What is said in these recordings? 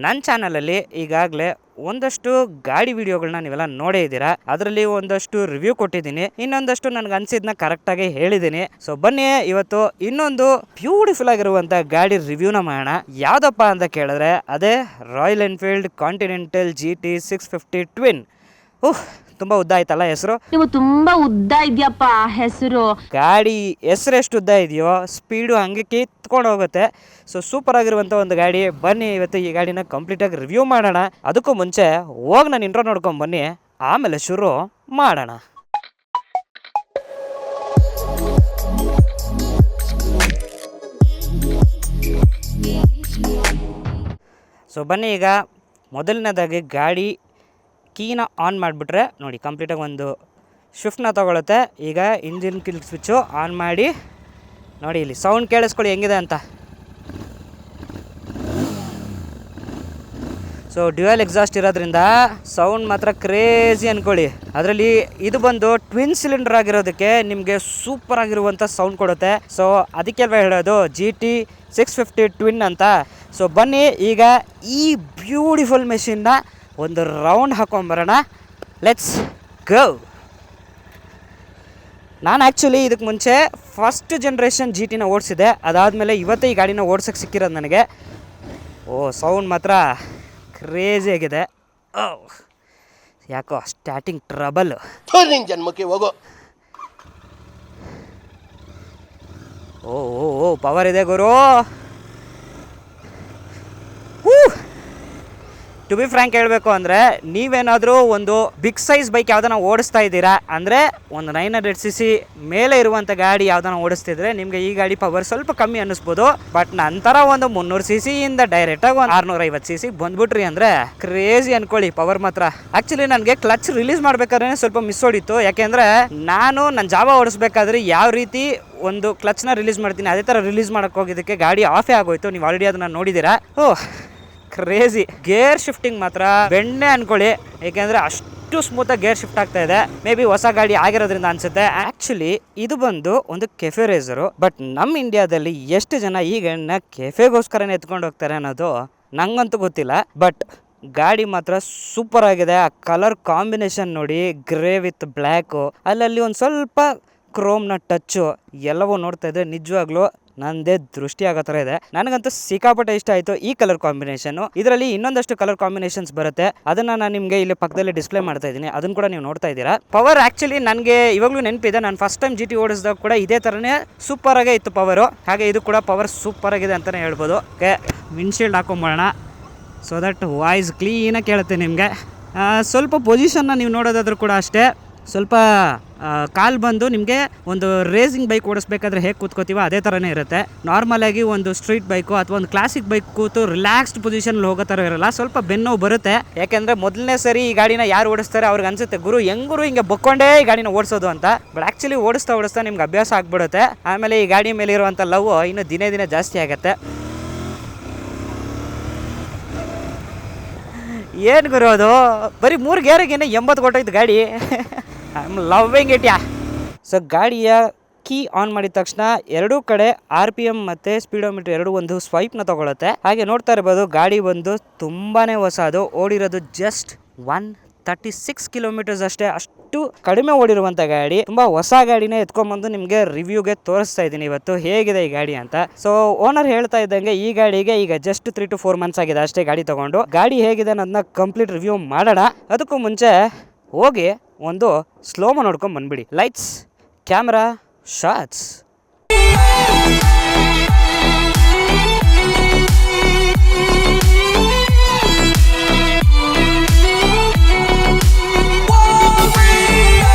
ನನ್ನ ಚಾನಲಲ್ಲಿ ಈಗಾಗಲೇ ಒಂದಷ್ಟು ಗಾಡಿ ವಿಡಿಯೋಗಳನ್ನ ನೀವೆಲ್ಲ ನೋಡೇ ಇದ್ದೀರಾ. ಅದರಲ್ಲಿ ಒಂದಷ್ಟು ರಿವ್ಯೂ ಕೊಟ್ಟಿದ್ದೀನಿ, ಇನ್ನೊಂದಷ್ಟು ನನಗೆ ಅನಿಸಿದ್ನ ಕರೆಕ್ಟಾಗಿ ಹೇಳಿದ್ದೀನಿ. ಸೊ ಬನ್ನಿ ಇವತ್ತು ಇನ್ನೊಂದು ಬ್ಯೂಟಿಫುಲ್ ಆಗಿರುವಂಥ ಗಾಡಿ ರಿವ್ಯೂನ ಮಾಡೋಣ. ಯಾವುದಪ್ಪ ಅಂತ ಕೇಳಿದ್ರೆ ಅದೇ royal Enfield continental GT 650 twin. ತುಂಬಾ ಉದ್ದ ಆಯ್ತಲ್ಲ ಹೆಸರು. ನೀವು ತುಂಬಾ ಉದ್ದ ಇದೆಯಪ್ಪ ಹೆಸರು. ಗಾಡಿ ಹೆಸರು ಎಷ್ಟು ಉದ್ದ ಇದೆಯೋ ಸ್ಪೀಡು ಹಂಗೆ ಕಿತ್ಕೊಂಡು ಹೋಗುತ್ತೆ. ಸೊ ಸೂಪರ್ ಆಗಿರುವಂಥ ಒಂದು ಗಾಡಿ. ಬನ್ನಿ ಇವತ್ತು ಈ ಗಾಡಿನ ಕಂಪ್ಲೀಟಾಗಿ ರಿವ್ಯೂ ಮಾಡೋಣ. ಅದಕ್ಕೂ ಮುಂಚೆ ಹೋಗಿ ನಾನು ಇಂಟ್ರೋ ನೋಡ್ಕೊಂಡು ಬನ್ನಿ, ಆಮೇಲೆ ಶುರು ಮಾಡೋಣ. ಸೊ ಬನ್ನಿ, ಈಗ ಮೊದಲನೇದಾಗಿ ಗಾಡಿ ಕೀನ ಆನ್ ಮಾಡಿಬಿಟ್ರೆ ನೋಡಿ ಕಂಪ್ಲೀಟಾಗಿ ಒಂದು ಶಿಫ್ಟ್ನ ತೊಗೊಳುತ್ತೆ. ಈಗ ಇಂಜಿನ್ ಕಿಲ್ ಸ್ವಿಚ್ಚು ಆನ್ ಮಾಡಿ ನೋಡಿ, ಇಲ್ಲಿ ಸೌಂಡ್ ಕೇಳಿಸ್ಕೊಳ್ಳಿ ಹೆಂಗಿದೆ ಅಂತ. ಸೊ ಡ್ಯುಯಲ್ ಎಕ್ಸಾಸ್ಟ್ ಇರೋದ್ರಿಂದ ಸೌಂಡ್ ಮಾತ್ರ ಕ್ರೇಜಿ ಅಂದ್ಕೊಳ್ಳಿ. ಅದರಲ್ಲಿ ಇದು ಬಂದು ಟ್ವಿನ್ ಸಿಲಿಂಡರ್ ಆಗಿರೋದಕ್ಕೆ ನಿಮಗೆ ಸೂಪರ್ ಆಗಿರುವಂಥ ಸೌಂಡ್ ಕೊಡುತ್ತೆ. ಸೊ ಅದಕ್ಕೆಲ್ವ ಹೇಳೋದು GT 650 ಟ್ವಿನ್ ಅಂತ. ಸೊ ಬನ್ನಿ ಈಗ ಈ ಬ್ಯೂಟಿಫುಲ್ ಮೆಷಿನ್ನ ಒಂದು ರೌಂಡ್ ಹಾಕೊಂಬರೋಣ. Let's go. ನಾನು ಆ್ಯಕ್ಚುಲಿ ಇದಕ್ಕೆ ಮುಂಚೆ ಫಸ್ಟ್ ಜನ್ರೇಷನ್ GTನ ಓಡಿಸಿದೆ. ಅದಾದಮೇಲೆ ಇವತ್ತೇ ಈ ಗಾಡಿನ ಓಡ್ಸೋಕ್ಕೆ ಸಿಕ್ಕಿರೋದು ನನಗೆ. ಸೌಂಡ್ ಮಾತ್ರ ಕ್ರೇಜಿ ಆಗಿದೆ. ಯಾಕೋ ಸ್ಟಾರ್ಟಿಂಗ್ ಟ್ರಬಲ್. ಜನ್ಮಕ್ಕೆ ಹೋಗೋ. ಓ ಪವರ್ ಇದೆ ಗುರು. ಟು ಬಿ ಫ್ರ್ಯಾಂಕ್ ಹೇಳಬೇಕು ಅಂದರೆ, ನೀವೇನಾದರೂ ಒಂದು ಬಿಗ್ ಸೈಜ್ ಬೈಕ್ ಯಾವುದನ್ನ ಓಡಿಸ್ತಾ ಇದ್ದೀರಾ ಅಂದರೆ ಒಂದು 900cc ಮೇಲೆ ಇರುವಂಥ ಗಾಡಿ ಯಾವುದನ್ನ ಓಡಿಸ್ತಿದ್ರೆ ನಿಮಗೆ ಈ ಗಾಡಿ ಪವರ್ ಸ್ವಲ್ಪ ಕಮ್ಮಿ ಅನ್ನಿಸ್ಬೋದು. ಬಟ್ ನಂತರ ಒಂದು 300cc ಇಂದ ಡೈರೆಕ್ಟಾಗಿ ಒಂದು 650cc ಬಂದ್ಬಿಟ್ರಿ ಅಂದರೆ ಕ್ರೇಜಿ ಅನ್ಕೊಳ್ಳಿ ಪವರ್ ಮಾತ್ರ. ಆ್ಯಕ್ಚುಲಿ ನನಗೆ ಕ್ಲಚ್ ರಿಲೀಸ್ ಮಾಡಬೇಕಾದ್ರೆ ಸ್ವಲ್ಪ ಮಿಸ್ ಹೊಡಿತು. ಯಾಕೆಂದರೆ ನಾನು ನನ್ನ ಜಾವ ಓಡಿಸ್ಬೇಕಾದ್ರೆ ಯಾವ ರೀತಿ ಒಂದು ಕ್ಲಚ್ನ ರಿಲೀಸ್ ಮಾಡ್ತೀನಿ ಅದೇ ಥರ ರಿಲೀಸ್ ಮಾಡೋಕ್ಕೆ ಹೋಗಿದ್ದಕ್ಕೆ ಗಾಡಿ ಆಫೇ ಆಗೋಯ್ತು. ನೀವು ಆಲ್ರೆಡಿ ಅದನ್ನು ನೋಡಿದ್ದೀರಾ. ಕ್ರೇಜಿ ಗೇರ್ ಶಿಫ್ಟಿಂಗ್ ಮಾತ್ರ ಬೆಣ್ಣೆ ಅನ್ಕೊಳ್ಳಿ, ಏಕೆಂದರೆ ಅಷ್ಟು ಸ್ಮೂತಾಗಿ ಗೇರ್ ಶಿಫ್ಟ್ ಆಗ್ತಾ ಇದೆ. ಮೇ ಬಿ ಹೊಸ ಗಾಡಿ ಆಗಿರೋದ್ರಿಂದ ಅನ್ಸುತ್ತೆ. ಆ್ಯಕ್ಚುಲಿ ಇದು ಬಂದು ಒಂದು ಕೆಫೆ ರೇಸರು. ಬಟ್ ನಮ್ಮ ಇಂಡಿಯಾದಲ್ಲಿ ಎಷ್ಟು ಜನ ಈ ಗಾಡಿನ ಕೆಫೆಗೋಸ್ಕರನೇ ಎತ್ಕೊಂಡು ಹೋಗ್ತಾರೆ ಅನ್ನೋದು ನಂಗಂತೂ ಗೊತ್ತಿಲ್ಲ. ಬಟ್ ಗಾಡಿ ಮಾತ್ರ ಸೂಪರ್ ಆಗಿದೆ. ಆ ಕಲರ್ ಕಾಂಬಿನೇಷನ್ ನೋಡಿ, ಗ್ರೇ ವಿತ್ ಬ್ಲ್ಯಾಕು, ಅಲ್ಲಲ್ಲಿ ಒಂದು ಸ್ವಲ್ಪ ಕ್ರೋಮ್ನ ಟಚ್ಚು ಎಲ್ಲವೂ ನೋಡ್ತಾ ಇದ್ರೆ ನಿಜವಾಗ್ಲೂ ನಂದೇ ದೃಷ್ಟಿ ಆಗೋ ಥರ ಇದೆ. ನನಗಂತೂ ಸಿಕ್ಕಾಪಟ್ಟೆ ಇಷ್ಟ ಆಯಿತು ಈ ಕಲರ್ ಕಾಂಬಿನೇಷನ್ನು. ಇದರಲ್ಲಿ ಇನ್ನೊಂದಷ್ಟು ಕಲರ್ ಕಾಂಬಿನೇಷನ್ಸ್ ಬರುತ್ತೆ, ಅದನ್ನು ನಾನು ನಿಮಗೆ ಇಲ್ಲಿ ಪಕ್ಕದಲ್ಲಿ ಡಿಸ್ಪ್ಲೇ ಮಾಡ್ತಾ ಇದ್ದೀನಿ. ಅದನ್ನು ಕೂಡ ನೀವು ನೋಡ್ತಾ ಇದ್ದೀರಾ. ಪವರ್ ಆ್ಯಕ್ಚುಲಿ ನನಗೆ ಇವಾಗಲೂ ನೆನಪಿದೆ, ನಾನು ಫಸ್ಟ್ ಟೈಮ್ GT ಓಡಿಸಿದಾಗ ಕೂಡ ಇದೇ ಥರನೇ ಸೂಪರಾಗೇ ಇತ್ತು ಪವರು. ಹಾಗೆ ಇದು ಕೂಡ ಪವರ್ ಸೂಪರ್ ಆಗಿದೆ ಅಂತಲೇ ಹೇಳ್ಬೋದು. ಓಕೆ, ವಿಂಡ್ಶೀಲ್ಡ್ ಹಾಕೊಂಬೋಣ ಸೊ ದಟ್ ವಾಯ್ಸ್ ಕ್ಲೀನಾಗಿ ಕೇಳುತ್ತೆ ನಿಮಗೆ. ಸ್ವಲ್ಪ ಪೊಸಿಷನ್ನ ನೀವು ನೋಡೋದಾದ್ರೂ ಕೂಡ ಅಷ್ಟೇ, ಸ್ವಲ್ಪ ಕಾಲು ಬಂದು ನಿಮಗೆ ಒಂದು ರೇಸಿಂಗ್ ಬೈಕ್ ಓಡಿಸ್ಬೇಕಾದ್ರೆ ಹೇಗೆ ಕೂತ್ಕೋತೀವೋ ಅದೇ ಥರನೇ ಇರುತ್ತೆ. ನಾರ್ಮಲಾಗಿ ಒಂದು ಸ್ಟ್ರೀಟ್ ಬೈಕು ಅಥವಾ ಒಂದು ಕ್ಲಾಸಿಕ್ ಬೈಕ್ ಕೂತು ರಿಲ್ಯಾಕ್ಸ್ಡ್ ಪೊಸಿಷನ್ಲಿ ಹೋಗೋ ಥರ ಇರಲ್ಲ, ಸ್ವಲ್ಪ ಬೆನ್ನೋವು ಬರುತ್ತೆ. ಯಾಕೆಂದರೆ ಮೊದಲನೇ ಸರಿ ಈ ಗಾಡಿನ ಯಾರು ಓಡಿಸ್ತಾರೆ ಅವ್ರಿಗೆ ಅನ್ಸುತ್ತೆ ಗುರು ಹೆಂಗುರು ಹಿಂಗೆ ಬಕ್ಕೊಂಡೇ ಈ ಗಾಡಿನ ಓಡಿಸೋದು ಅಂತ. ಬಟ್ ಆ್ಯಕ್ಚುಲಿ ಓಡಿಸ್ತಾ ನಿಮ್ಗೆ ಅಭ್ಯಾಸ ಆಗ್ಬಿಡುತ್ತೆ. ಆಮೇಲೆ ಈ ಗಾಡಿ ಮೇಲೆ ಇರುವಂಥ ಲವ್ ಇನ್ನು ದಿನೇ ದಿನೇ ಜಾಸ್ತಿ ಆಗುತ್ತೆ. ಏನು ಗುರು ಅದು ಬರೀ 3 ಗೇರಿಗೇನೆ 80 ಕೊಟ್ಟೋಯ್ತು ಗಾಡಿ. I am loving it yeah. So ಗಾಡಿಯ ಕೀ ಆನ್ ಮಾಡಿದ ತಕ್ಷಣ ಎರಡೂ ಕಡೆ RPM ಮತ್ತು ಸ್ಪೀಡೋಮೀಟರ್ ಎರಡೂ ಒಂದು ಸ್ವೈಪ್ನ ತೊಗೊಳುತ್ತೆ. ಹಾಗೆ ನೋಡ್ತಾ ಇರ್ಬೋದು ಗಾಡಿ ಬಂದು ತುಂಬಾ ಹೊಸದು. ಓಡಿರೋದು ಜಸ್ಟ್ 136 ಕಿಲೋಮೀಟರ್ಸ್ ಅಷ್ಟೇ. ಅಷ್ಟು ಕಡಿಮೆ ಓಡಿರುವಂಥ ಗಾಡಿ. ತುಂಬ ಹೊಸ ಗಾಡಿನೇ ಎತ್ಕೊಂಡ್ಬಂದು ನಿಮಗೆ ರಿವ್ಯೂಗೆ ತೋರಿಸ್ತಾ ಇದ್ದೀನಿ ಇವತ್ತು ಹೇಗಿದೆ ಈ ಗಾಡಿ ಅಂತ. ಸೊ ಓನರ್ ಹೇಳ್ತಾ ಇದ್ದಂಗೆ ಈ ಗಾಡಿಗೆ ಈಗ ಜಸ್ಟ್ 3 to 4 months ಆಗಿದೆ ಅಷ್ಟೇ ಗಾಡಿ ತೊಗೊಂಡು. ಗಾಡಿ ಹೇಗಿದೆ ಅನ್ನೋದನ್ನ ಕಂಪ್ಲೀಟ್ ರಿವ್ಯೂ ಮಾಡೋಣ. ಅದಕ್ಕೂ ಮುಂಚೆ ಹೋಗಿ ಒಂದು ಸ್ಲೋಮೋ ನೋಡ್ಕೊಂಡು ಬಂದ್ಬಿಡಿ. Lights, camera, shots.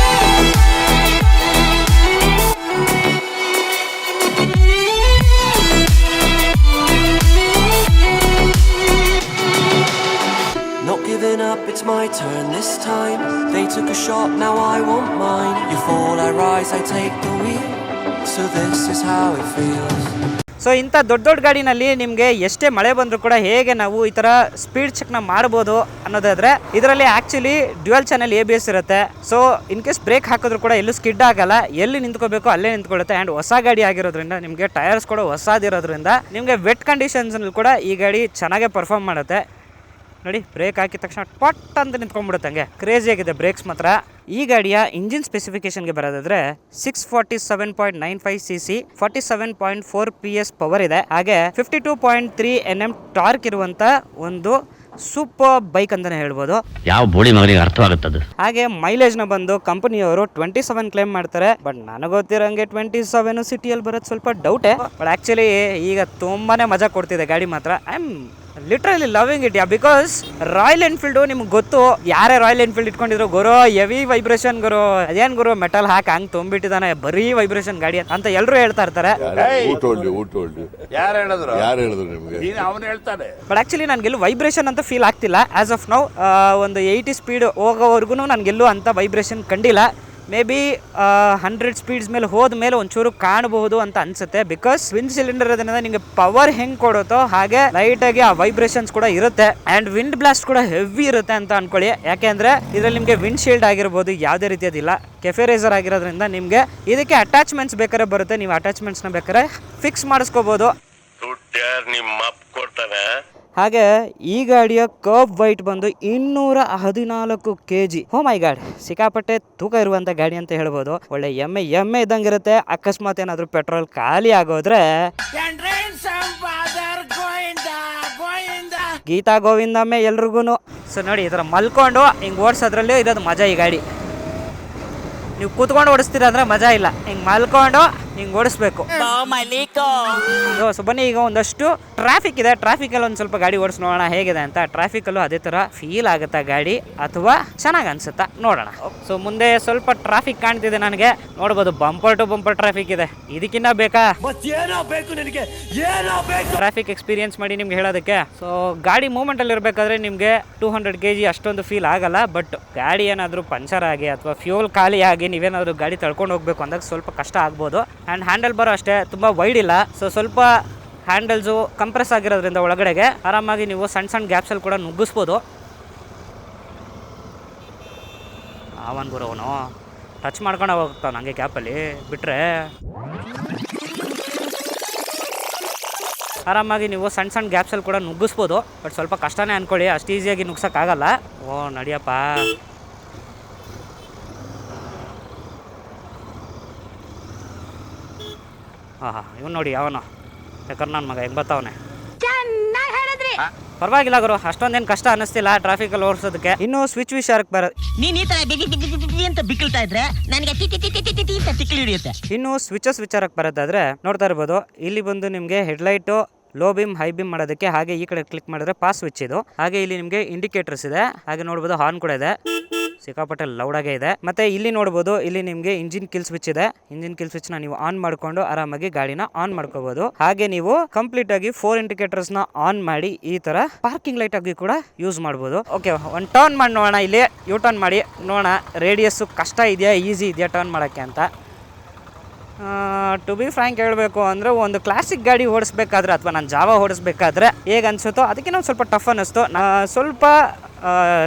It's my turn this time. They took a shot, now I want mine. You fall, I rise, I take the wheel. So this is how it feels. So ಇಂಥ ದೊಡ್ಡ ಗಾಡಿನಲ್ಲಿ ನಿಮಗೆ ಎಷ್ಟೇ ಮಳೆ ಬಂದರೂ ಕೂಡ ಹೇಗೆ ನಾವು ಈ ಥರ ಸ್ಪೀಡ್ ಚೆಕ್ನ ಮಾಡ್ಬೋದು ಅನ್ನೋದಾದರೆ, ಇದರಲ್ಲಿ ಆ್ಯಕ್ಚುಲಿ ಡ್ಯುಯಲ್ ಚಾನೆಲ್ ABS ಇರುತ್ತೆ. ಸೊ ಇನ್ ಕೇಸ್ ಬ್ರೇಕ್ ಹಾಕಿದ್ರು ಕೂಡ ಎಲ್ಲೂ ಸ್ಕಿಡ್ ಆಗಲ್ಲ, ಎಲ್ಲಿ ನಿಂತ್ಕೋಬೇಕು ಅಲ್ಲೇ ನಿಂತ್ಕೊಳ್ಳುತ್ತೆ. ಆ್ಯಂಡ್ ಹೊಸ ಗಾಡಿ ಆಗಿರೋದ್ರಿಂದ ನಿಮಗೆ ಟೈರ್ಸ್ ಕೂಡ ಹೊಸದಿರೋದ್ರಿಂದ ನಿಮಗೆ ವೆಟ್ ಕಂಡೀಷನ್ಸ್ನಲ್ಲಿ ಕೂಡ ಈ ಗಾಡಿ ಚೆನ್ನಾಗೇ ಪರ್ಫಾರ್ಮ್ ಮಾಡುತ್ತೆ. ನೋಡಿ ಬ್ರೇಕ್ ಹಾಕಿದ ತಕ್ಷಣ ಪಟ್ ಅಂತ ನಿಂತ್ಕೊಂಡ್ಬಿಡುತ್ತೆ, ಹಂಗೆ ಕ್ರೇಜಿ ಆಗಿದೆ ಬ್ರೇಕ್ಸ್ ಮಾತ್ರ. ಈ ಗಾಡಿಯ ಇಂಜಿನ್ ಸ್ಪೆಸಿಫಿಕೇಶನ್ಗೆ ಬರೋದಾದ್ರೆ 647.95 cc 47.4 PS ಪವರ್ ಇದೆ. ಹಾಗೆ 52.3 Nm ಟಾರ್ಕ್ ಇರುವಂತ ಒಂದು ಸೂಪರ್ ಬೈಕ್ ಅಂತಾನೆ ಹೇಳ್ಬೋದು. ಯಾವ ಬೋಳಿ ಮಗನಿಗೆ ಅರ್ಥವಾಗುತ್ತದೆ. ಹಾಗೆ ಮೈಲೇಜ್ ನ ಬಂದು ಕಂಪನಿಯವರು 27 ಕ್ಲೇಮ್ ಮಾಡ್ತಾರೆ. ಬಟ್ ನನಗೆ ಗೊತ್ತಿರಂಗೆ 27 ಸಿಟಿಯಲ್ಲಿ ಬರೋದು ಸ್ವಲ್ಪ ಡೌಟೇ. ಬಟ್ ಆಕ್ಚುಲಿ ಈಗ ತುಂಬಾನೇ ಮಜಾ ಕೊಡ್ತಿದೆ ಗಾಡಿ ಮಾತ್ರ. I am literally loving it. Because royal Enfield ನಿಮ್ಗೆ ಗೊತ್ತು, ಯಾರೇ ರಾಯಲ್ ಎನ್ಫೀಲ್ಡ್ ಇಟ್ಕೊಂಡಿದ್ರು ಗುರು ಹೆವಿ ವೈಬ್ರೇಷನ್ ಗುರು, ಅದೇನ್ ಗುರು ಮೆಟಲ್ ಹಾಕಿ ಹಂಗ್ ತುಂಬಿಟ್ಟಿದಾನೆ ಬರೀ ವೈಬ್ರೇಷನ್ ಗಾಡಿ ಅಂತ ಎಲ್ಲರೂ ಹೇಳ್ತಾ ಇರ್ತಾರೆ. ಬಟ್ ಆಕ್ಚುಲಿ ನನ್ಗೆಲ್ಲೂ ವೈಬ್ರೇಷನ್ ಅಂತ ಫೀಲ್ ಆಗ್ತಿಲ್ಲ ಆಸ್ ಆಫ್ ನೌ. ಒಂದು 80 ಸ್ಪೀಡ್ ಹೋಗೋವರೆಗೂ ನನ್ಗೆಲ್ಲೂ ಅಂತ ವೈಬ್ರೇಷನ್ ಕಂಡಿಲ್ಲ. ಮೇ ಬಿ 100 ಸ್ಪೀಡ್ಸ್ ಮೇಲೆ ಹೋದ ಮೇಲೆ ಒಂಚೂರು ಕಾಣಬಹುದು ಅಂತ ಅನ್ಸುತ್ತೆ. ಬಿಕಾಸ್ ವಿಂಡ್ ಸಿಲಿಂಡರ್ ಅದರಿಂದ ನಿಮಗೆ ಪವರ್ ಹೆಂಗ್ ಕೊಡುತ್ತೋ ಹಾಗೆ ಲೈಟ್ ಆಗಿ ಆ ವೈಬ್ರೇಷನ್ಸ್ ಕೂಡ ಇರುತ್ತೆ. ಅಂಡ್ ವಿಂಡ್ ಬ್ಲಾಸ್ಟ್ ಕೂಡ ಹೆವಿ ಇರುತ್ತೆ ಅಂತ ಅನ್ಕೊಳ್ಳಿ. ಯಾಕೆಂದ್ರೆ ಇದ್ರಲ್ಲಿ ನಿಮಗೆ ವಿಂಡ್ ಶೀಲ್ಡ್ ಆಗಿರ್ಬೋದು, ಯಾವುದೇ ರೀತಿಯದಿಲ್ಲ. ಕೆಫೆ ರೇಸರ್ ಆಗಿರೋದ್ರಿಂದ ನಿಮಗೆ ಇದಕ್ಕೆ ಅಟ್ಯಾಚ್ಮೆಂಟ್ಸ್ ಬೇಕಾದ್ರೆ ಬರುತ್ತೆ. ನೀವು ಅಟ್ಯಾಚ್ಮೆಂಟ್ಸ್ ನ ಬೇಕಾದ್ರೆ ಫಿಕ್ಸ್ ಮಾಡಿಸ್ಕೋಬಹುದು. ಹಾಗೆ ಈ ಗಾಡಿಯ ಕರ್ಬ್ ವೈಟ್ ಬಂದು 214 kg. ಓ ಮೈ ಗಾಡ್, ಸಿಕ್ಕಾಪಟ್ಟೆ ತೂಕ ಇರುವಂತ ಗಾಡಿ ಅಂತ ಹೇಳ್ಬೋದು. ಒಳ್ಳೆ ಎಮ್ಮೆ ಇದ್ದಂಗಿರುತ್ತೆ. ಅಕಸ್ಮಾತ್ ಏನಾದ್ರು ಪೆಟ್ರೋಲ್ ಖಾಲಿ ಆಗೋದ್ರೆ ಗೀತಾ ಗೋವಿಂದಮ್ಮೆ ಎಲ್ರಿಗೂನು. ಸೊ ನೋಡಿ, ಈ ಥರ ಮಲ್ಕೊಂಡು ಹಿಂಗೆ ಓಡಿಸೋದ್ರಲ್ಲೇ ಇರೋದು ಮಜಾ ಈ ಗಾಡಿ. ನೀವು ಕೂತ್ಕೊಂಡು ಓಡಿಸ್ತೀರ ಅಂದ್ರೆ ಮಜಾ ಇಲ್ಲ, ಹಿಂಗೆ ಮಲ್ಕೊಂಡು ಹಿಂಗೆ ಓಡಿಸ್ಬೇಕು. ಸೊ ಬನ್ನಿ, ಈಗ ಒಂದಷ್ಟು ಟ್ರಾಫಿಕ್ ಇದೆ, ಟ್ರಾಫಿಕಲ್ಲಿ ಒಂದು ಸ್ವಲ್ಪ ಗಾಡಿ ಓಡಿಸ್ ನೋಡೋಣ ಹೇಗಿದೆ ಅಂತ. ಟ್ರಾಫಿಕಲ್ಲೂ ಅದೇ ಥರ ಫೀಲ್ ಆಗುತ್ತಾ ಗಾಡಿ ಅಥವಾ ಚೆನ್ನಾಗಿ ಅನ್ಸುತ್ತಾ ನೋಡೋಣ. ಸೊ ಮುಂದೆ ಸ್ವಲ್ಪ ಟ್ರಾಫಿಕ್ ಕಾಣ್ತಿದೆ ನನಗೆ, ನೋಡ್ಬೋದು ಬಂಪರ್ ಟು ಬಂಪರ್ ಟ್ರಾಫಿಕ್ ಇದೆ. ಇದಕ್ಕಿನ್ನ ಬೇಕಾ ಟ್ರಾಫಿಕ್ ಎಕ್ಸ್ಪೀರಿಯನ್ಸ್ ಮಾಡಿ ನಿಮ್ಗೆ ಹೇಳೋದಕ್ಕೆ. ಸೊ ಗಾಡಿ ಮೂವ್ಮೆಂಟ್ ಅಲ್ಲಿ ಇರಬೇಕಾದ್ರೆ ನಿಮಗೆ 200 kg ಅಷ್ಟೊಂದು ಫೀಲ್ ಆಗಲ್ಲ. ಬಟ್ ಗಾಡಿ ಏನಾದರೂ ಪಂಚರ್ ಆಗಿ ಅಥವಾ ಫ್ಯೂಲ್ ಖಾಲಿ ಆಗಿ ನೀವೇನಾದರೂ ಗಾಡಿ ತಳ್ಕೊಂಡು ಹೋಗ್ಬೇಕು ಅಂದಾಗ ಸ್ವಲ್ಪ ಕಷ್ಟ ಆಗ್ಬೋದು. ಆ್ಯಂಡ್ ಹ್ಯಾಂಡಲ್ ಬಾರ್ ಅಷ್ಟೇ ತುಂಬ ವೈಡ್ ಇಲ್ಲ. ಸೊ ಸ್ವಲ್ಪ ಹ್ಯಾಂಡಲ್ಸು ಕಂಪ್ರೆಸ್ ಆಗಿರೋದ್ರಿಂದ ಒಳಗಡೆಗೆ ಆರಾಮಾಗಿ ನೀವು ಸಣ್ಣ ಗ್ಯಾಪ್ಸಲ್ಲಿ ಕೂಡ ನುಗ್ಗಿಸ್ಬೋದು. ಅವನ್ ಗುರು ಅವನು ಟಚ್ ಮಾಡ್ಕೊಂಡು ಹೋಗ್ತಾವ ನನಗೆ ಗ್ಯಾಪಲ್ಲಿ ಬಿಟ್ಟರೆ. ಆರಾಮಾಗಿ ನೀವು ಸಣ್ಣ ಗ್ಯಾಪ್ಸಲ್ಲಿ ಕೂಡ ನುಗ್ಗಿಸ್ಬೋದು. ಬಟ್ ಸ್ವಲ್ಪ ಕಷ್ಟನೇ ಅಂದ್ಕೊಳ್ಳಿ, ಅಷ್ಟು ಈಸಿಯಾಗಿ ನುಗ್ಸೋಕ್ಕಾಗಲ್ಲ. ಓ ನಡಿಯಪ್ಪ. ಹಾಂ ಇವನು ನೋಡಿ ಅವನು ಯಾಕಂದ್ರೆ ನನ್ನ ಮಗ ಹೆಂಗೆ ಬರ್ತಾವನೆ. ಪರವಾಗಿಲ್ಲ ಗುರು, ಅಷ್ಟೊಂದೇನು ಕಷ್ಟ ಅನ್ನಿಸ್ತಿಲ್ಲ ಟ್ರಾಫಿಕಲ್ಲಿ ಓಡಿಸೋದಕ್ಕೆ. ಇನ್ನು ಸ್ವಿಚ್ ವಿಷಯಕ್ಕೆ ಬರೋದು, ಇನ್ನು ಸ್ವಿಚಸ್ ವಿಚಾರಕ್ಕೆ ಬರೋದಾದ್ರೆ ನೋಡ್ತಾ ಇರ್ಬೋದು, ಇಲ್ಲಿ ಬಂದು ನಿಮಗೆ headlight low beam high beam ಮಾಡೋದಕ್ಕೆ. ಹಾಗೆ ಈ ಕಡೆ ಕ್ಲಿಕ್ ಮಾಡಿದ್ರೆ ಪಾಸ್ ಸ್ವಿಚ್ ಇದು. ಹಾಗೆ ಇಲ್ಲಿ ನಿಮಗೆ ಇಂಡಿಕೇಟರ್ಸ್ ಇದೆ. ಹಾಗೆ ನೋಡ್ಬೋದು ಹಾರ್ನ್ ಕೂಡ ಇದೆ, ಸಿಕ್ಕಾಪಟ್ಟೆ ಲೌಡಾಗೆ ಇದೆ. ಮತ್ತೆ ಇಲ್ಲಿ ನೋಡ್ಬೋದು, ಇಲ್ಲಿ ನಿಮಗೆ ಇಂಜಿನ್ ಕಿಲ್ ಸ್ವಿಚ್ ಇದೆ. ಇಂಜಿನ್ ಕಿಲ್ ಸ್ವಿಚ್ ನ ನೀವು ಆನ್ ಮಾಡ್ಕೊಂಡು ಆರಾಮಾಗಿ ಗಾಡಿನ ಆನ್ ಮಾಡ್ಕೋಬಹುದು. ಹಾಗೆ ನೀವು ಕಂಪ್ಲೀಟ್ ಆಗಿ 4 ಇಂಡಿಕೇಟರ್ಸ್ ನ ಆನ್ ಮಾಡಿ ಈ ತರ ಪಾರ್ಕಿಂಗ್ ಲೈಟ್ ಆಗಿ ಕೂಡ ಯೂಸ್ ಮಾಡಬಹುದು. ಓಕೆ, ಒಂದು ಟರ್ನ್ ಮಾಡಿ ನೋಡೋಣ. ಇಲ್ಲಿ ಯೂ ಟರ್ನ್ ಮಾಡಿ ನೋಡೋಣ ರೇಡಿಯಸ್ ಕಷ್ಟ ಇದೆಯಾ ಈಸಿ ಇದೆಯಾ ಟರ್ನ್ ಮಾಡೋಕ್ಕೆ ಅಂತ. ಟು ಬಿ ಫ್ರ್ಯಾಂಕ್ ಹೇಳಬೇಕು ಅಂದರೆ ಒಂದು ಕ್ಲಾಸಿಕ್ ಗಾಡಿ ಓಡಿಸ್ಬೇಕಾದ್ರೆ ಅಥವಾ ನಾನು ಜಾವ ಓಡಿಸ್ಬೇಕಾದ್ರೆ ಹೇಗೆ ಅನಿಸುತ್ತೋ ಅದಕ್ಕೆ ನಾವು ಸ್ವಲ್ಪ ಟಫ್ ಅನ್ನಿಸ್ತು. ಸ್ವಲ್ಪ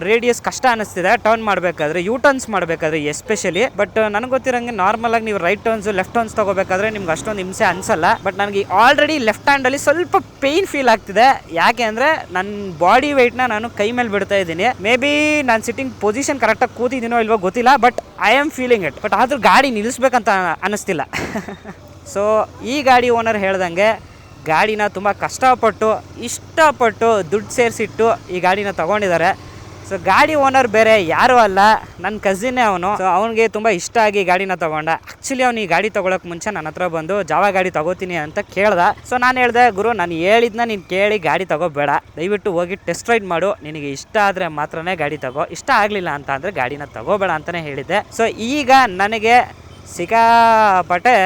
ರೇಡಿಯಸ್ ಕಷ್ಟ ಅನ್ನಿಸ್ತಿದೆ ಟರ್ನ್ ಮಾಡಬೇಕಾದ್ರೆ, ಯೂ ಟರ್ನ್ಸ್ ಮಾಡಬೇಕಾದ್ರೆ ಎಸ್ಪೆಷಲಿ. ಬಟ್ ನನಗೆ ಗೊತ್ತಿರೋಂಗೆ ನಾರ್ಮಲ್ ಆಗಿ ನೀವು ರೈಟ್ ಟರ್ನ್ಸ್ ಲೆಫ್ಟ್ ಟರ್ನ್ಸ್ ತೊಗೋಬೇಕಾದ್ರೆ ನಿಮ್ಗೆ ಅಷ್ಟೊಂದು ಹಿಂಸೆ ಅನಿಸಲ್ಲ. ಬಟ್ ನನಗೆ ಆಲ್ರೆಡಿ ಲೆಫ್ಟ್ ಹ್ಯಾಂಡಲ್ಲಿ ಸ್ವಲ್ಪ ಪೇಯ್ನ್ ಫೀಲ್ ಆಗ್ತಿದೆ. ಯಾಕೆ ಅಂದರೆ ನನ್ನ ಬಾಡಿ ವೆಯ್ಟ್ನ ನಾನು ಕೈ ಮೇಲೆ ಬಿಡ್ತಾ ಇದ್ದೀನಿ. ಮೇ ಬಿ ನಾನು ಸಿಟ್ಟಿಂಗ್ ಪೊಸಿಷನ್ ಕರೆಕ್ಟಾಗಿ ಕೂತಿದ್ದೀನೋ ಇಲ್ವೋ ಗೊತ್ತಿಲ್ಲ, but I am feeling it. But ಆದರೂ ಗಾಡಿ ನಿಲ್ಲಿಸ್ಬೇಕಂತ ಅನ್ನಿಸ್ತಿಲ್ಲ. ಸೊ ಈ ಗಾಡಿ ಓನರ್ ಹೇಳ್ದಂಗೆ ಗಾಡಿನ ತುಂಬ ಕಷ್ಟಪಟ್ಟು ಇಷ್ಟಪಟ್ಟು ದುಡ್ಡು ಸೇರಿಸಿಟ್ಟು ಈ ಗಾಡಿನ ತೊಗೊಂಡಿದ್ದಾರೆ. ಸೊ ಗಾಡಿ ಓನರ್ ಬೇರೆ ಯಾರೂ ಅಲ್ಲ, ನನ್ನ ಕಸಿನ್ನೇ ಅವನು. ಸೊ ಅವನಿಗೆ ತುಂಬ ಇಷ್ಟ ಆಗಿ ಗಾಡಿನ ತೊಗೊಂಡ. ಆ್ಯಕ್ಚುಲಿ ಅವ್ನು ಈ ಗಾಡಿ ತೊಗೊಳಕ್ಕೆ ಮುಂಚೆ ನನ್ನ ಹತ್ರ ಬಂದು ಜಾವ ಗಾಡಿ ತೊಗೋತೀನಿ ಅಂತ ಕೇಳ್ದ. ಸೊ ನಾನು ಹೇಳಿದೆ, ಗುರು ನಾನು ಹೇಳಿದ್ನ ನೀನು ಕೇಳಿ ಗಾಡಿ ತೊಗೋಬೇಡ, ದಯವಿಟ್ಟು ಹೋಗಿ ಟೆಸ್ಟ್ ರೈಡ್ ಮಾಡು, ನಿನಗೆ ಇಷ್ಟ ಆದರೆ ಮಾತ್ರನೇ ಗಾಡಿ ತೊಗೋ, ಇಷ್ಟ ಆಗಲಿಲ್ಲ ಅಂತ ಅಂದರೆ ಗಾಡಿನ ತೊಗೋಬೇಡ ಅಂತಲೇ ಹೇಳಿದ್ದೆ. ಸೊ ಈಗ ನನಗೆ ಸಿಕ್ಕಾಪಟ್ಟೆ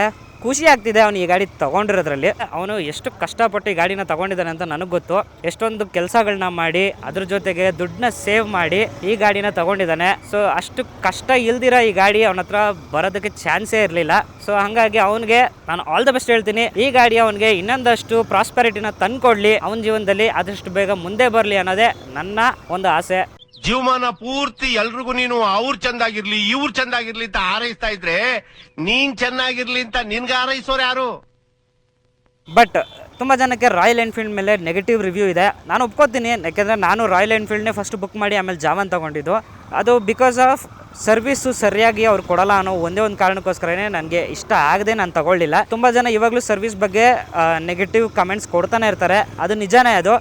ಖುಷಿ ಆಗ್ತಿದೆ ಅವನು ಈ ಗಾಡಿ ತೊಗೊಂಡಿರೋದ್ರಲ್ಲಿ. ಅವನು ಎಷ್ಟು ಕಷ್ಟಪಟ್ಟು ಈ ಗಾಡಿನ ತೊಗೊಂಡಿದ್ದಾನೆ ಅಂತ ನನಗೆ ಗೊತ್ತು. ಎಷ್ಟೊಂದು ಕೆಲಸಗಳನ್ನ ಮಾಡಿ ಅದ್ರ ಜೊತೆಗೆ ದುಡ್ಡನ್ನ ಸೇವ್ ಮಾಡಿ ಈ ಗಾಡಿನ ತೊಗೊಂಡಿದ್ದಾನೆ. ಸೊ ಅಷ್ಟು ಕಷ್ಟ ಇಲ್ದಿರ ಈ ಗಾಡಿ ಅವನ ಹತ್ರ ಬರೋದಕ್ಕೆ ಚಾನ್ಸೇ ಇರಲಿಲ್ಲ. ಸೊ ಹಾಗಾಗಿ ಅವನಿಗೆ ನಾನು ಆಲ್ ದ ಬೆಸ್ಟ್ ಹೇಳ್ತೀನಿ. ಈ ಗಾಡಿ ಅವನಿಗೆ ಇನ್ನೊಂದಷ್ಟು ಪ್ರಾಸ್ಪೆರಿಟಿನ ತಂದ್ಕೊಡ್ಲಿ, ಅವನ ಜೀವನದಲ್ಲಿ ಆದಷ್ಟು ಬೇಗ ಮುಂದೆ ಬರಲಿ ಅನ್ನೋದೇ ನನ್ನ ಒಂದು ಆಸೆ. ಜೀವಮಾನ ಪೂರ್ತಿ ಎಲ್ರಿಗೂ ನೀನು ಅವ್ರು ಚಂದಾಗಿರ್ಲಿ ಇವ್ರು ಚಂದಾಗಿರ್ಲಿ ಅಂತ ಹಾರೈಸ್ತಾ ಇದ್ರೆ ನೀನ್ ಚೆನ್ನಾಗಿರ್ಲಿ ಅಂತ ನಿನ್ಗೆ ಹಾರೈಸೋರು ಯಾರು? ಬಟ್ ತುಂಬ ಜನಕ್ಕೆ ರಾಯಲ್ ಎನ್ಫೀಲ್ಡ್ ಮೇಲೆ ನೆಗೆಟಿವ್ ರಿವ್ಯೂ ಇದೆ. ನಾನು ಒಪ್ಕೋತೀನಿ, ಯಾಕೆಂದರೆ ನಾನು ರಾಯಲ್ ಎನ್ಫೀಲ್ಡ್ನೇ ಫಸ್ಟ್ ಬುಕ್ ಮಾಡಿ ಆಮೇಲೆ ಜಾವನ್ ತೊಗೊಂಡಿದ್ದು. ಅದು ಬಿಕಾಸ್ ಆಫ್ ಸರ್ವಿಸು ಸರಿಯಾಗಿ ಅವ್ರು ಕೊಡಲ್ಲ ಅನ್ನೋ ಒಂದೇ ಒಂದು ಕಾರಣಕ್ಕೋಸ್ಕರನೇ ನನಗೆ ಇಷ್ಟ ಆಗದೆ ನಾನು ತಗೊಳ್ಳಿಲ್ಲ. ತುಂಬ ಜನ ಇವಾಗಲೂ ಸರ್ವಿಸ್ ಬಗ್ಗೆ ನೆಗೆಟಿವ್ ಕಮೆಂಟ್ಸ್ ಕೊಡ್ತಾನೆ ಇರ್ತಾರೆ, ಅದು ನಿಜಾನೇ. ಅದು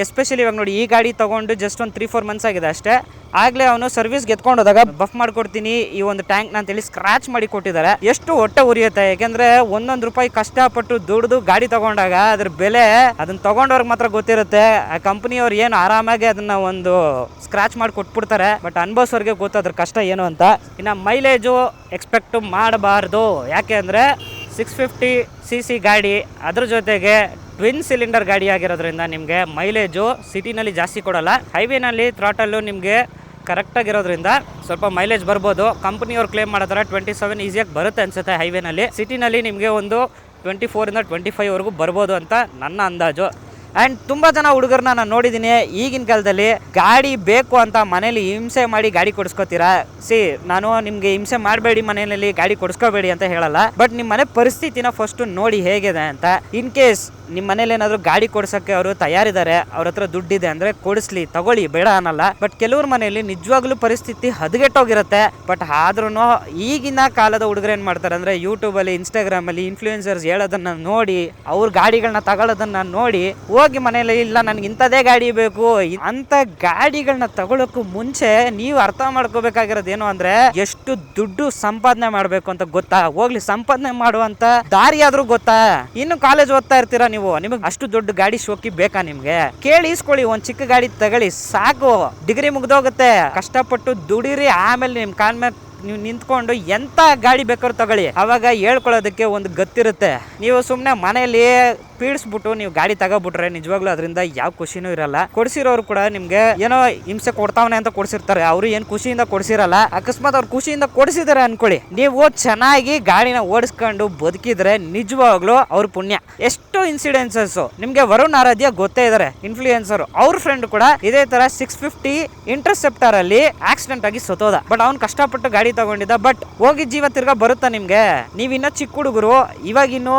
ಎಸ್ಪೆಷಲಿ ಇವಾಗ ನೋಡಿ, ಈ ಗಾಡಿ ತೊಗೊಂಡು ಜಸ್ಟ್ ಒಂದು 3-4 ಮಂತ್ಸ್ ಆಗಿದೆ ಅಷ್ಟೇ. ಆಗಲೇ ಅವನು ಸರ್ವಿಸ್ಗೆ ಎತ್ಕೊಂಡು ಹೋದಾಗ ಬಫ್ ಮಾಡ್ಕೊಡ್ತೀನಿ ಈ ಒಂದು ಟ್ಯಾಂಕ್ ಅಂತೇಳಿ ಸ್ಕ್ರಾಚ್ ಮಾಡಿ ಕೊಟ್ಟಿದ್ದಾರೆ. ಎಷ್ಟು ಹೊಟ್ಟೆ ಉರಿಯುತ್ತೆ, ಯಾಕೆಂದರೆ ಒಂದೊಂದು ರೂಪಾಯಿ ಕಷ್ಟಪಟ್ಟು ದುಡ್ದು ಗಾಡಿ ತೊಗೊಂಡಾಗ ಅದ್ರ ಬೆಲೆ ಅದನ್ನು ತೊಗೊಂಡವ್ರಿಗೆ ಮಾತ್ರ ಗೊತ್ತಿರುತ್ತೆ. ಆ ಕಂಪ್ನಿಯವ್ರು ಏನು ಆರಾಮಾಗಿ ಅದನ್ನು ಒಂದು ಸ್ಕ್ರಾಚ್ ಮಾಡಿ ಕೊಟ್ಬಿಡ್ತಾರೆ, ಬಟ್ ಅನ್ಭವಿಸೋರಿಗೆ ಗೊತ್ತಾದ್ರ ಕಷ್ಟ ಏನು ಅಂತ. ಇನ್ನು ಮೈಲೇಜು ಎಕ್ಸ್ಪೆಕ್ಟ್ ಮಾಡಬಾರ್ದು, ಯಾಕೆ ಅಂದರೆ 650cc ಗಾಡಿ, ಅದ್ರ ಜೊತೆಗೆ ಟ್ವಿನ್ ಸಿಲಿಂಡರ್ ಗಾಡಿ ಆಗಿರೋದ್ರಿಂದ ನಿಮಗೆ ಮೈಲೇಜು ಸಿಟಿನಲ್ಲಿ ಜಾಸ್ತಿ ಕೊಡಲ್ಲ. ಹೈವೇನಲ್ಲಿ ಥ್ರಾಟಲ್ಲು ನಿಮಗೆ ಕರೆಕ್ಟಾಗಿರೋದ್ರಿಂದ ಸ್ವಲ್ಪ ಮೈಲೇಜ್ ಬರ್ಬೋದು. ಕಂಪ್ನಿಯವ್ರು ಕ್ಲೇಮ್ ಮಾಡೋ ಥರ 27 ಈಸಿಯಾಗಿ ಬರುತ್ತೆ ಅನಿಸುತ್ತೆ ಹೈವೇನಲ್ಲಿ. ಸಿಟಿನಲ್ಲಿ ನಿಮಗೆ ಒಂದು 24ಇಂದ 25ವರೆಗೂ ಬರ್ಬೋದು ಅಂತ ನನ್ನ ಅಂದಾಜು. ಆ್ಯಂಡ್ ತುಂಬ ಜನ ಹುಡುಗರನ್ನ ನಾನು ನೋಡಿದ್ದೀನಿ ಈಗಿನ ಕಾಲದಲ್ಲಿ ಗಾಡಿ ಬೇಕು ಅಂತ ಮನೇಲಿ ಹಿಂಸೆ ಮಾಡಿ ಗಾಡಿ ಕೊಡಿಸ್ಕೋತೀರಾ. ನಾನು ನಿಮಗೆ ಹಿಂಸೆ ಮಾಡಬೇಡಿ, ಮನೆಯಲ್ಲಿ ಗಾಡಿ ಕೊಡಿಸ್ಕೋಬೇಡಿ ಅಂತ ಹೇಳಲ್ಲ, ಬಟ್ ನಿಮ್ಮ ಮನೆ ಪರಿಸ್ಥಿತಿನ ಫಸ್ಟು ನೋಡಿ ಹೇಗಿದೆ ಅಂತ. ಇನ್ ಕೇಸ್ ನಿಮ್ಮ ಮನೇಲಿ ಏನಾದರೂ ಗಾಡಿ ಕೊಡ್ಸೋಕ್ಕೆ ಅವರು ತಯಾರಿದ್ದಾರೆ, ಅವ್ರ ಹತ್ರ ದುಡ್ಡಿದೆ ಅಂದರೆ ಕೊಡಿಸ್ಲಿ, ತಗೊಳ್ಳಿ, ಬೇಡ ಅನ್ನಲ್ಲ. ಬಟ್ ಕೆಲವ್ರ ಮನೆಯಲ್ಲಿ ನಿಜವಾಗ್ಲೂ ಪರಿಸ್ಥಿತಿ ಹದಗೆಟ್ಟೋಗಿರುತ್ತೆ. ಬಟ್ ಆದ್ರೂ ಈಗಿನ ಕಾಲದ ಹುಡುಗರು ಏನು ಮಾಡ್ತಾರೆ ಅಂದರೆ ಯೂಟ್ಯೂಬಲ್ಲಿ, ಇನ್ಸ್ಟಾಗ್ರಾಮಲ್ಲಿ ಇನ್ಫ್ಲೂಯೆನ್ಸರ್ಸ್ ಹೇಳೋದನ್ನು ನೋಡಿ, ಅವ್ರ ಗಾಡಿಗಳನ್ನ ತಗೊಳ್ಳೋದನ್ನು ನೋಡಿ ಹೋಗಿ ಮನೇಲಿ ಇಲ್ಲ ನನಗೆ ಇಂಥದೇ ಗಾಡಿ ಬೇಕು ಅಂತ ಗಾಡಿಗಳನ್ನ ತಗೊಳ್ಳೋಕ್ಕೂ ಮುಂಚೆ ನೀವು ಅರ್ಥ ಮಾಡ್ಕೋಬೇಕಾಗಿರೋದು ಏನು ಅಂದರೆ ಎಷ್ಟು ದುಡ್ಡು ಸಂಪಾದನೆ ಮಾಡಬೇಕು ಅಂತ ಗೊತ್ತಾ. ಹೋಗ್ಲಿ, ಸಂಪಾದನೆ ಮಾಡುವಂಥ ದಾರಿ ಆದರೂ ಗೊತ್ತಾ. ಇನ್ನು ಕಾಲೇಜ್ ಓದ್ತಾ ಇರ್ತೀರಾ ನೀವು, ನಿಮಗೆ ಅಷ್ಟು ದೊಡ್ಡ ಗಾಡಿ ಶೋಕಿ ಬೇಕಾ ನಿಮಗೆ? ಕೇಳಿ ಇಸ್ಕೊಳ್ಳಿ, ಒಂದು ಚಿಕ್ಕ ಗಾಡಿ ತಗೊಳ್ಳಿ ಸಾಕು, ಡಿಗ್ರಿ ಮುಗ್ದೋಗುತ್ತೆ. ಕಷ್ಟಪಟ್ಟು ದುಡಿರಿ, ಆಮೇಲೆ ನಿಮ್ಮ ಕಾಲ ಮೇಲೆ ನೀವು ನಿಂತ್ಕೊಂಡು ಎಂಥ ಗಾಡಿ ಬೇಕಾದ್ರೂ ತಗೊಳ್ಳಿ. ಅವಾಗ ಹೇಳ್ಕೊಳ್ಳೋದಕ್ಕೆ ಒಂದು ಗೊತ್ತಿರುತ್ತೆ. ನೀವು ಸುಮ್ಮನೆ ಮನೆಯಲ್ಲಿ ಪೀಡಿಸ್ಬಿಟ್ಟು ನೀವು ಗಾಡಿ ತಗೋಬಿಟ್ರೆ ನಿಜವಾಗ್ಲೂ ಅದರಿಂದ ಯಾವ ಖುಷಿನೂ ಇರಲ್ಲ. ಕೊಡಿಸಿರೋರು ಕೂಡ ನಿಮ್ಗೆ ಏನೋ ಹಿಂಸೆ ಕೊಡ್ತಾವನೆ ಅಂತ ಕೊಡಿಸಿರ್ತಾರೆ, ಅವರು ಏನು ಖುಷಿಯಿಂದ ಕೊಡಿಸಿರಲ್ಲ. ಅಕಸ್ಮಾತ್ ಅವ್ರು ಖುಷಿಯಿಂದ ಕೊಡಿಸಿದಾರೆ ಅನ್ಕೊಳ್ಳಿ, ನೀವು ಚೆನ್ನಾಗಿ ಗಾಡಿನ ಓಡಿಸ್ಕೊಂಡು ಬದುಕಿದ್ರೆ ನಿಜವಾಗ್ಲೂ ಅವ್ರ ಪುಣ್ಯ. ಎಷ್ಟು ಇನ್ಸಿಡೆನ್ಸಸ್ ನಿಮ್ಗೆ ವರುಣ್ ಆರಾಧ್ಯ ಗೊತ್ತೇ ಇದಾರೆ, ಇನ್ಫ್ಲೂಯೆನ್ಸರ್. ಅವ್ರ ಫ್ರೆಂಡ್ ಕೂಡ ಇದೇ ತರ 650 ಇಂಟರ್ಸೆಪ್ಟರ್ ಅಲ್ಲಿ ಆಕ್ಸಿಡೆಂಟ್ ಆಗಿ ಸತ್ತೋದ. ಬಟ್ ಅವ್ನು ಕಷ್ಟಪಟ್ಟು ಗಾಡಿ ತಗೊಂಡಿದ್ದ, ಬಟ್ ಹೋಗಿ ಜೀವ ತಿರ್ಗಾ ಬರುತ್ತಾ ನಿಮ್ಗೆ? ನೀವಿನ್ನ ಚಿಕ್ಕ ಹುಡುಗರು, ಇವಾಗಿನ್ನೂ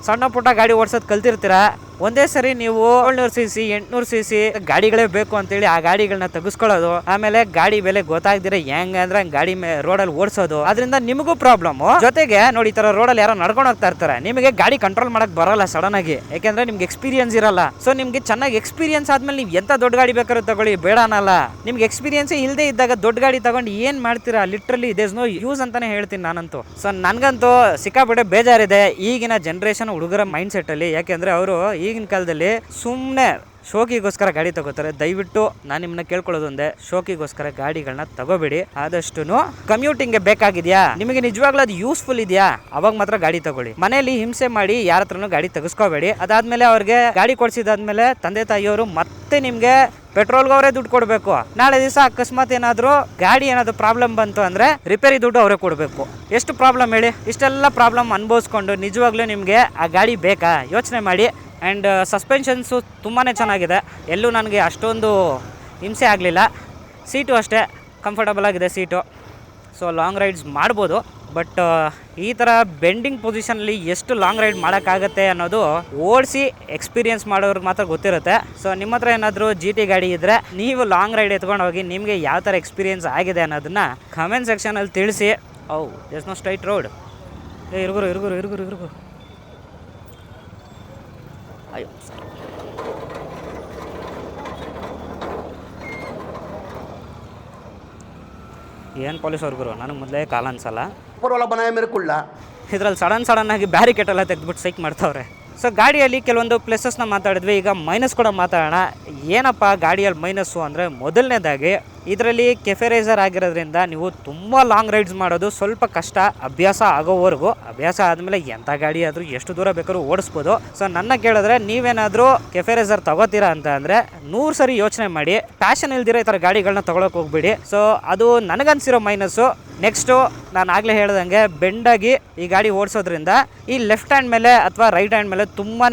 ಸಣ್ಣ ಪುಟ್ಟ ಗಾಡಿ ಓಡಿಸೋದು ಕಲ್ತಿರ್ತೀರಾ. ಒಂದೇ ಸರಿ ನೀವು 700cc 800cc ಗಾಡಿಗಳೇ ಬೇಕು ಅಂತೇಳಿ ಆ ಗಾಡಿಗಳನ್ನ ತೆಗೆಸ್ಕೊಳ್ಳೋದು, ಆಮೇಲೆ ಗಾಡಿ ಬೆಲೆ ಗೊತ್ತಾಗ್ದಿರ ಹೆಂಗಂದ್ರೆ ಗಾಡಿ ರೋಡಲ್ಲಿ ಓಡಿಸೋದು, ಅದರಿಂದ ನಿಮಗೂ ಪ್ರಾಬ್ಲಮ್. ಜೊತೆಗೆ ನೋಡಿ, ಈ ತರ ರೋಡಲ್ಲಿ ಯಾರೋ ನಡ್ಕೊಂಡು ಹೋಗ್ತಾ ಇರ್ತಾರೆ, ನಿಮಗೆ ಗಾಡಿ ಕಂಟ್ರೋಲ್ ಮಾಡಕ್ ಬರಲ್ಲ ಸಡನ್ ಆಗಿ, ಯಾಕೆಂದ್ರೆ ನಿಮ್ಗೆ ಎಕ್ಸ್ಪೀರಿಯನ್ಸ್ ಇರಲ್ಲ. ಸೊ ನಿಮ್ಗೆ ಚೆನ್ನಾಗಿ ಎಕ್ಸ್ಪೀರಿಯನ್ಸ್ ಆದ್ಮೇಲೆ ನೀವು ಎಂತ ದೊಡ್ಡ ಗಾಡಿ ಬೇಕಾದ್ರೂ ತಗೊಳ್ಳಿ, ಬೇಡ ಅನ್ನಲ್ಲ. ನಿಮ್ಗೆ ಎಕ್ಸ್ಪೀರಿಯನ್ಸ್ ಇಲ್ಲದೆ ಇದ್ದಾಗ ದೊಡ್ಡ ಗಾಡಿ ತಗೊಂಡು ಏನ್ ಮಾಡ್ತೀರಾ? ಲಿಟ್ರಲಿ ದೇರ್ಸ್ ನೋ ಯೂಸ್ ಅಂತಾನೆ ಹೇಳ್ತೀನಿ ನಾನಂತೂ. ಸೊ ನನ್ಗಂತೂ ಸಿಕ್ಕಾಪಟ್ಟೆ ಬೇಜಾರಿದೆ ಈಗಿನ ಜನರೇಷನ್ ಹುಡುಗರ ಮೈಂಡ್ ಸೆಟ್ ಅಲ್ಲಿ. ಯಾಕೆಂದ್ರೆ ಅವರು ಈಗಿನ ಕಾಲದಲ್ಲಿ ಸುಮ್ಮನೆ ಶೋಕಿಗೋಸ್ಕರ ಗಾಡಿ ತಗೋತಾರೆ. ದಯವಿಟ್ಟು ನಾನು ನಿಮ್ಮನ್ನ ಕೇಳ್ಕೊಳ್ಳೋದು ಒಂದೇ, ಶೋಕಿಗೋಸ್ಕರ ಗಾಡಿಗಳನ್ನ ತಗೋಬೇಡಿ. ಆದಷ್ಟು ಕಮ್ಯೂಟಿಂಗ್ಗೆ ಬೇಕಾಗಿದೆಯಾ, ನಿಮಗೆ ನಿಜವಾಗ್ಲೂ ಅದು ಯೂಸ್ಫುಲ್ ಇದೆಯಾ, ಅವಾಗ ಮಾತ್ರ ಗಾಡಿ ತಗೊಳ್ಳಿ. ಮನೆಯಲ್ಲಿ ಹಿಂಸೆ ಮಾಡಿ ಯಾರ ಹತ್ರನೂ ಗಾಡಿ ತೆಗೆಸ್ಕೋಬೇಡಿ. ಅದಾದ್ಮೇಲೆ ಅವ್ರಿಗೆ ಗಾಡಿ ಕೊಡ್ಸಿದಾದ್ಮೇಲೆ ತಂದೆ ತಾಯಿಯವರು ಮತ್ತೆ ನಿಮ್ಗೆ ಪೆಟ್ರೋಲ್ಗೆ ಅವರೇ ದುಡ್ಡು ಕೊಡಬೇಕು. ನಾಳೆ ದಿವಸ ಅಕಸ್ಮಾತ್ ಏನಾದರೂ ಗಾಡಿ ಏನಾದರೂ ಪ್ರಾಬ್ಲಮ್ ಬಂತು ಅಂದರೆ ರಿಪೇರಿ ದುಡ್ಡು ಅವರೇ ಕೊಡಬೇಕು. ಎಷ್ಟು ಪ್ರಾಬ್ಲಮ್ ಹೇಳಿ? ಇಷ್ಟೆಲ್ಲ ಪ್ರಾಬ್ಲಮ್ ಅನುಭವಿಸ್ಕೊಂಡು ನಿಜವಾಗ್ಲೂ ನಿಮಗೆ ಆ ಗಾಡಿ ಬೇಕಾ? ಯೋಚನೆ ಮಾಡಿ. ಆ್ಯಂಡ್ ಸಸ್ಪೆನ್ಷನ್ಸು ತುಂಬಾ ಚೆನ್ನಾಗಿದೆ, ಎಲ್ಲೂ ನನಗೆ ಅಷ್ಟೊಂದು ಹಿಂಸೆ ಆಗಲಿಲ್ಲ. ಸೀಟು ಅಷ್ಟೇ ಕಂಫರ್ಟಬಲ್ ಆಗಿದೆ ಸೀಟು. ಸೊ ಲಾಂಗ್ ರೈಡ್ಸ್ ಮಾಡ್ಬೋದು, ಬಟ್ ಈ ಥರ ಬೆಂಡಿಂಗ್ ಪೊಸಿಷನಲ್ಲಿ ಎಷ್ಟು ಲಾಂಗ್ ರೈಡ್ ಮಾಡೋಕ್ಕಾಗತ್ತೆ ಅನ್ನೋದು ಓಡಿಸಿ ಎಕ್ಸ್ಪೀರಿಯನ್ಸ್ ಮಾಡೋರಿಗೆ ಮಾತ್ರ ಗೊತ್ತಿರುತ್ತೆ. ಸೊ ನಿಮ್ಮ ಹತ್ರ ಏನಾದರೂ GT ಗಾಡಿ ಇದ್ದರೆ ನೀವು ಲಾಂಗ್ ರೈಡ್ ಎತ್ಕೊಂಡು ಹೋಗಿ ನಿಮಗೆ ಯಾವ ಥರ ಎಕ್ಸ್ಪೀರಿಯನ್ಸ್ ಆಗಿದೆ ಅನ್ನೋದನ್ನು ಕಮೆಂಟ್ ಸೆಕ್ಷನಲ್ಲಿ ತಿಳಿಸಿ. There's no straight road. ಇರುಗುರು ಅಯ್ಯೋ, ಏನು ಪೊಲೀಸ್ ಅವ್ರಿಗೂ ನನಗೆ ಮೊದಲೇ ಕಾಲ ಅನ್ಸಲ್ಲ. ಇದ್ರಲ್ಲಿ ಸಡನ್ ಆಗಿ ಬ್ಯಾರಿಕೇಡ್ ಎಲ್ಲ ತೆಗೆದ್ಬಿಟ್ಟು ಸೈಕ್ ಮಾಡ್ತಾವ್ರೆ. ಸೊ ಗಾಡಿಯಲ್ಲಿ ಕೆಲವೊಂದು ಪ್ಲೇಸಸ್ನ ಮಾತಾಡಿದ್ವಿ, ಈಗ ಮೈನಸ್ ಕೂಡ ಮಾತಾಡೋಣ. ಏನಪ್ಪ ಗಾಡಿಯಲ್ಲಿ ಮೈನಸ್ಸು ಅಂದರೆ, ಮೊದಲನೇದಾಗಿ ಇದರಲ್ಲಿ ಕೆಫೆರೈಸರ್ ಆಗಿರೋದ್ರಿಂದ ನೀವು ತುಂಬ ಲಾಂಗ್ ರೈಡ್ಸ್ ಮಾಡೋದು ಸ್ವಲ್ಪ ಕಷ್ಟ, ಅಭ್ಯಾಸ ಆಗೋವರೆಗೂ. ಅಭ್ಯಾಸ ಆದಮೇಲೆ ಎಂಥ ಗಾಡಿ ಆದರೂ ಎಷ್ಟು ದೂರ ಬೇಕಾದ್ರೂ ಓಡಿಸ್ಬೋದು. ಸೊ ನನ್ನ ಕೇಳಿದ್ರೆ ನೀವೇನಾದರೂ ಕೆಫೆರೈಸರ್ ತಗೋತೀರಾ ಅಂತ ಅಂದರೆ 100 ಸರಿ ಯೋಚನೆ ಮಾಡಿ. ಪ್ಯಾಷನ್ ಇಲ್ದಿರೋ ಈ ಥರ ಗಾಡಿಗಳನ್ನ ತೊಗೊಳಕ್ಕೆ ಹೋಗ್ಬಿಡಿ. ಸೊ ಅದು ನನಗನ್ಸಿರೋ ಮೈನಸ್ಸು. ನೆಕ್ಸ್ಟು ನಾನು ಆಗಲೇ ಹೇಳ್ದಂಗೆ ಬೆಂಡಾಗಿ ಈ ಗಾಡಿ ಓಡಿಸೋದ್ರಿಂದ ಈ ಲೆಫ್ಟ್ ಹ್ಯಾಂಡ್ ಮೇಲೆ ಅಥವಾ ರೈಟ್ ಹ್ಯಾಂಡ್ ಮೇಲೆ ತುಂಬಾ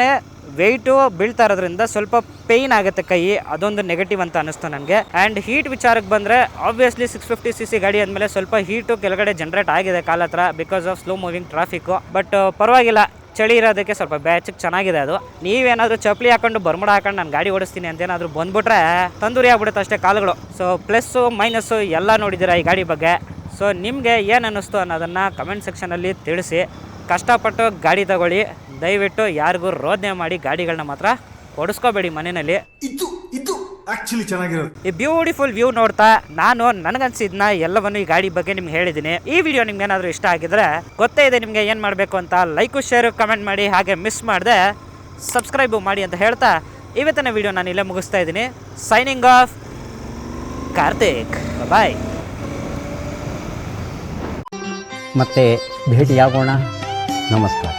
ವೆಯ್ಟು ಬೀಳ್ತಾ ಇರೋದ್ರಿಂದ ಸ್ವಲ್ಪ ಪೇಯ್ನ್ ಆಗುತ್ತೆ ಕೈ, ಅದೊಂದು ನೆಗೆಟಿವ್ ಅಂತ ಅನ್ನಿಸ್ತು ನನಗೆ. ಆ್ಯಂಡ್ ಹೀಟ್ ವಿಚಾರಕ್ಕೆ ಬಂದರೆ ಆಬ್ವಿಯಸ್ಲಿ 650cc ಗಾಡಿ ಅಂದಮೇಲೆ ಸ್ವಲ್ಪ ಹೀಟು ಕೆಳಗಡೆ ಜನ್ರೇಟ್ ಆಗಿದೆ ಕಾಲ ಹತ್ರ, because of slow moving traffic. But ಪರವಾಗಿಲ್ಲ, ಚಳಿ ಇರೋದಕ್ಕೆ ಸ್ವಲ್ಪ ಬ್ಯಾಚಿಗೆ ಚೆನ್ನಾಗಿದೆ ಅದು. ನೀವೇನಾದರೂ ಚಪ್ಪಲಿ ಹಾಕೊಂಡು ಬರ್ಮುಡ ಹಾಕೊಂಡು ನಾನು ಗಾಡಿ ಓಡಿಸ್ತೀನಿ ಅಂತೇನಾದರೂ ಬಂದ್ಬಿಟ್ರೆ ತಂದೂರಿ ಆಗ್ಬಿಡುತ್ತೆ ಅಷ್ಟೇ ಕಾಲುಗಳು. ಸೊ ಪ್ಲಸ್ಸು ಮೈನಸ್ಸು ಎಲ್ಲ ನೋಡಿದ್ದೀರಾ ಈ ಗಾಡಿ ಬಗ್ಗೆ. ಸೊ ನಿಮಗೆ ಏನು ಅನ್ನಿಸ್ತು ಅನ್ನೋದನ್ನು ಕಮೆಂಟ್ ಸೆಕ್ಷನಲ್ಲಿ ತಿಳಿಸಿ. ಕಷ್ಟಪಟ್ಟು ಗಾಡಿ ತಗೊಳ್ಳಿ, ದಯವಿಟ್ಟು ಯಾರಿಗೂ ರೋದನೆ ಮಾಡಿ ಗಾಡಿಗಳನ್ನ ಮಾತ್ರ ಓಡಿಸ್ಕೋಬೇಡಿ ಮನೆಯಲ್ಲಿ. ಇದು ಆಕ್ಚುಲಿ ಚೆನ್ನಾಗಿರೋದು. ಈ ಬ್ಯೂಟಿಫುಲ್ ವ್ಯೂ ನೋಡ್ತಾ ನಾನು ನನಗನ್ಸಿದ್ನ ಎಲ್ಲವನ್ನು ಈ ಗಾಡಿ ಬಗ್ಗೆ ನಿಮ್ಗೆ ಹೇಳಿದ್ದೀನಿ. ಈ ವಿಡಿಯೋ ನಿಮ್ಗೆ ಏನಾದರೂ ಇಷ್ಟ ಆಗಿದ್ರೆ ಗೊತ್ತೇ ಇದೆ ನಿಮಗೆ ಏನು ಮಾಡಬೇಕು ಅಂತ. ಲೈಕು ಶೇರು ಕಮೆಂಟ್ ಮಾಡಿ, ಹಾಗೆ ಮಿಸ್ ಮಾಡದೆ ಸಬ್ಸ್ಕ್ರೈಬು ಮಾಡಿ ಅಂತ ಹೇಳ್ತಾ ಇವತ್ತಿನ ವಿಡಿಯೋ ನಾನು ಇಲ್ಲೇ ಮುಗಿಸ್ತಾ ಇದ್ದೀನಿ. Signing off, Karthik. ಬಾಯ್. ಮತ್ತೆ ಭೇಟಿಯಾಗೋಣ. ನಮಸ್ಕಾರ.